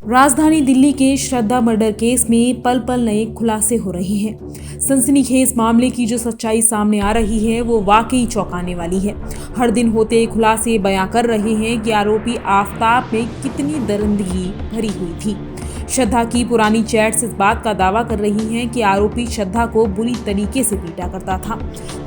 राजधानी दिल्ली के श्रद्धा murder case में पल पल नए खुलासे हो रहे हैं। सनसनीखेज मामले की जो सच्चाई सामने आ रही है वो वाकई चौंकाने वाली है। हर दिन होते खुलासे बयां कर रहे हैं कि आरोपी आफताब में कितनी दरिंदगी भरी हुई थी। श्रद्धा की पुरानी चैट्स इस बात का दावा कर रही हैं कि आरोपी श्रद्धा को बुरी तरीके से पीटा करता था।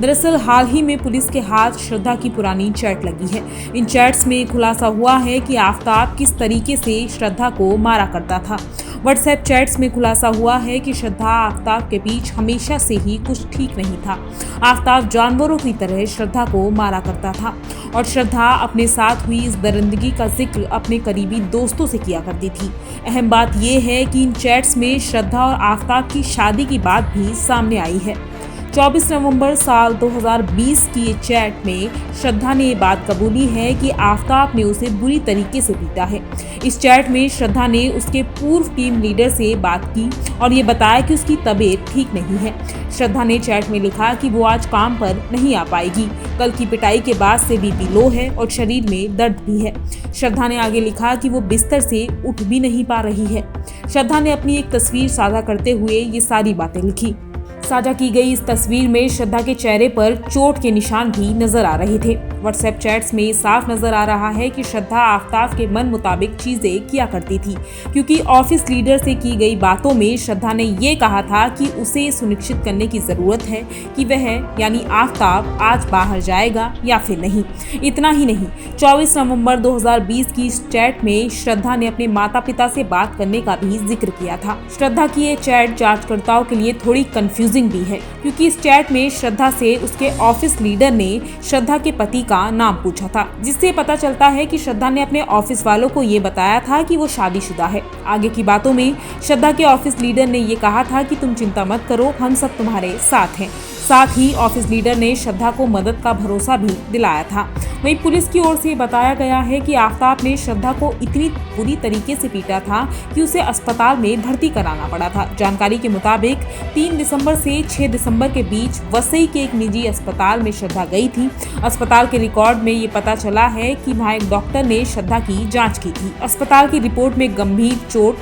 दरअसल हाल ही में पुलिस के हाथ श्रद्धा की पुरानी चैट लगी है। इन चैट्स में खुलासा हुआ है कि आफताब किस तरीके से श्रद्धा को मारा करता था। व्हाट्सएप चैट्स में खुलासा हुआ है कि श्रद्धा आफताब के बीच हमेशा से ही कुछ ठीक नहीं था। आफताब जानवरों की तरह श्रद्धा को मारा करता था और श्रद्धा अपने साथ हुई इस दरिंदगी का जिक्र अपने करीबी दोस्तों से किया करती थी। अहम बात यह है कि इन चैट्स में श्रद्धा और आफताब की शादी की बात भी सामने आई है। 24 नवंबर साल 2020 की ये चैट में श्रद्धा ने ये बात कबूली है कि आफताब ने उसे बुरी तरीके से पीटा है। इस चैट में श्रद्धा ने उसके पूर्व टीम लीडर से बात की और ये बताया कि उसकी तबीयत ठीक नहीं है। श्रद्धा ने चैट में लिखा कि वो आज काम पर नहीं आ पाएगी। कल की पिटाई के बाद से बीपी लो है और शरीर में दर्द भी है। श्रद्धा ने आगे लिखा कि वो बिस्तर से उठ भी नहीं पा रही है। श्रद्धा ने अपनी एक तस्वीर साझा करते हुए ये सारी बातें लिखी। साझा की गई इस तस्वीर में श्रद्धा के चेहरे पर चोट के निशान भी नजर आ रहे थे। व्हाट्सएप चैट्स में साफ नजर आ रहा है कि श्रद्धा आफताब के मन मुताबिक चीजें किया करती थी, क्योंकि ऑफिस लीडर से की गई बातों में श्रद्धा ने ये कहा था कि उसे सुनिश्चित करने की जरूरत है कि वह यानी आफताब आज बाहर जाएगा या फिर नहीं। इतना ही नहीं, 24 नवंबर 2020 की इस चैट में श्रद्धा ने अपने माता पिता से बात करने का भी जिक्र किया था। श्रद्धा की ये चैट जांचकर्ताओं के लिए थोड़ी कंफ्यूजिंग भी है, क्योंकि इस चैट में श्रद्धा से उसके ऑफिस लीडर ने श्रद्धा के पति का नाम पूछा था, जिससे पता चलता है कि श्रद्धा ने अपने ऑफिस वालों को ये बताया था कि वो शादीशुदा है। आगे की बातों में श्रद्धा के ऑफिस लीडर ने ये कहा था कि तुम चिंता मत करो, हम सब तुम्हारे साथ हैं। साथ ही ऑफिस लीडर ने श्रद्धा को मदद का भरोसा भी दिलाया था। वहीं पुलिस की ओर से बताया गया है कि आफताब ने श्रद्धा को इतनी बुरी तरीके से पीटा था कि उसे अस्पताल में भर्ती कराना पड़ा था। जानकारी के मुताबिक 3 दिसंबर से 6 दिसंबर के बीच वसई के एक निजी अस्पताल में श्रद्धा गई थी। अस्पताल के रिकॉर्ड में ये पता चला है कि वहाँ एक डॉक्टर ने श्रद्धा की जाँच की थी। अस्पताल की रिपोर्ट में गंभीर चोट,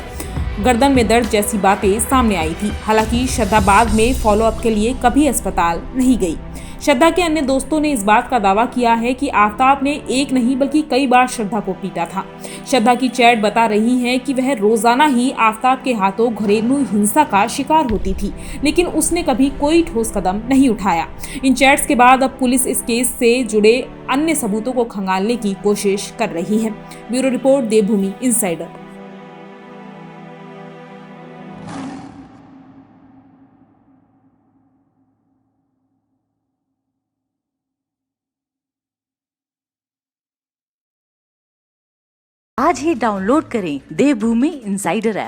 गर्दन में दर्द जैसी बातें सामने आई थी। हालांकि श्रद्धा बाद में फॉलोअप के लिए कभी अस्पताल नहीं गई। श्रद्धा के अन्य दोस्तों ने इस बात का दावा किया है कि आफताब ने एक नहीं बल्कि कई बार श्रद्धा को पीटा था। श्रद्धा की चैट बता रही है कि वह रोजाना ही आफताब के हाथों घरेलू हिंसा का शिकार होती थी, लेकिन उसने कभी कोई ठोस कदम नहीं उठाया। इन चैट्स के बाद अब पुलिस इस केस से जुड़े अन्य सबूतों को खंगालने की कोशिश कर रही है। ब्यूरो रिपोर्ट, देवभूमि इनसाइडर। आज ही डाउनलोड करें देवभूमि इनसाइडर ऐप।